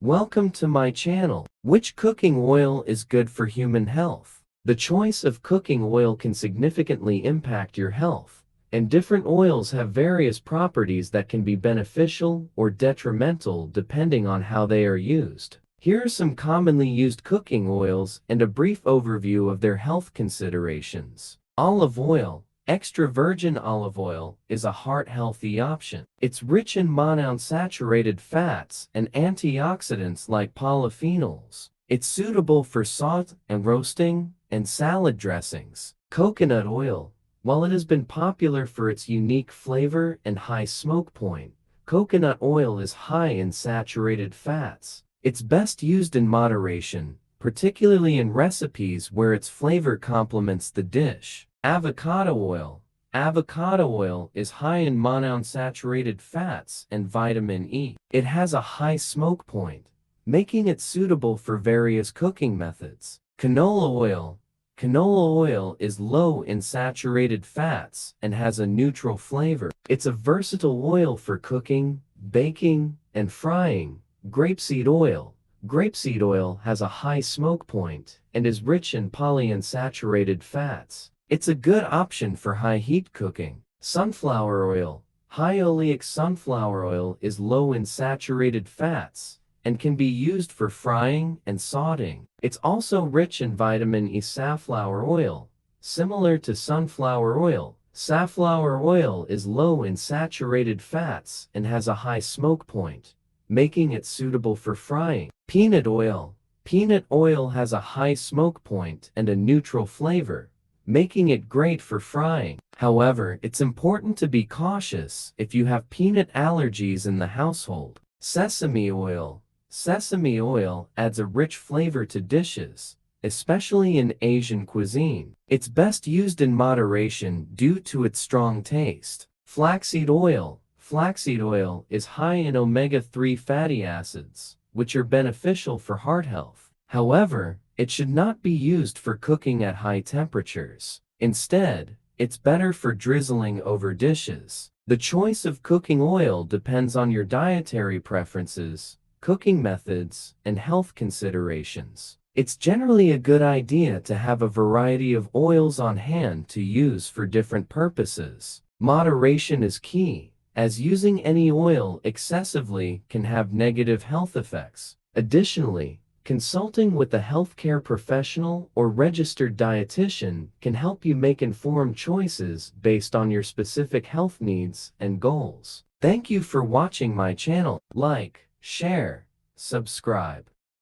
Welcome to my channel. Which cooking oil is good for human health? The choice of cooking oil can significantly impact your health, and different oils have various properties that can be beneficial or detrimental depending on how they are used. Here are some commonly used cooking oils and a brief overview of their health considerations. Olive oil. Extra virgin olive oil is a heart-healthy option. It's rich in monounsaturated fats and antioxidants like polyphenols. It's suitable for saute and roasting and salad dressings. Coconut oil. While it has been popular for its unique flavor and high smoke point, coconut oil is high in saturated fats. It's best used in moderation, particularly in recipes where its flavor complements the dish. Avocado oil. Avocado oil is high in monounsaturated fats and vitamin E. It has a high smoke point, making it suitable for various cooking methods. Canola oil. Canola oil is low in saturated fats and has a neutral flavor. It's a versatile oil for cooking, baking, and frying. Grapeseed oil. Grapeseed oil has a high smoke point and is rich in polyunsaturated fats. It's a good option for high-heat cooking. Sunflower oil. High oleic sunflower oil is low in saturated fats and can be used for frying and sautéing. It's also rich in vitamin E. Safflower oil. Similar to sunflower oil, safflower oil is low in saturated fats and has a high smoke point, making it suitable for frying. Peanut oil. Peanut oil has a high smoke point and a neutral flavor, making it great for frying. However, it's important to be cautious if you have peanut allergies in the household. Sesame oil. Sesame oil adds a rich flavor to dishes, especially in Asian cuisine. It's best used in moderation due to its strong taste. Flaxseed oil. Flaxseed oil is high in omega-3 fatty acids, which are beneficial for heart health. However, it should not be used for cooking at high temperatures. Instead, it's better for drizzling over dishes. The choice of cooking oil depends on your dietary preferences, cooking methods, and health considerations. It's generally a good idea to have a variety of oils on hand to use for different purposes. Moderation is key, as using any oil excessively can have negative health effects. Additionally, consulting with a healthcare professional or registered dietitian can help you make informed choices based on your specific health needs and goals. Thank you for watching my channel. Like, share, subscribe.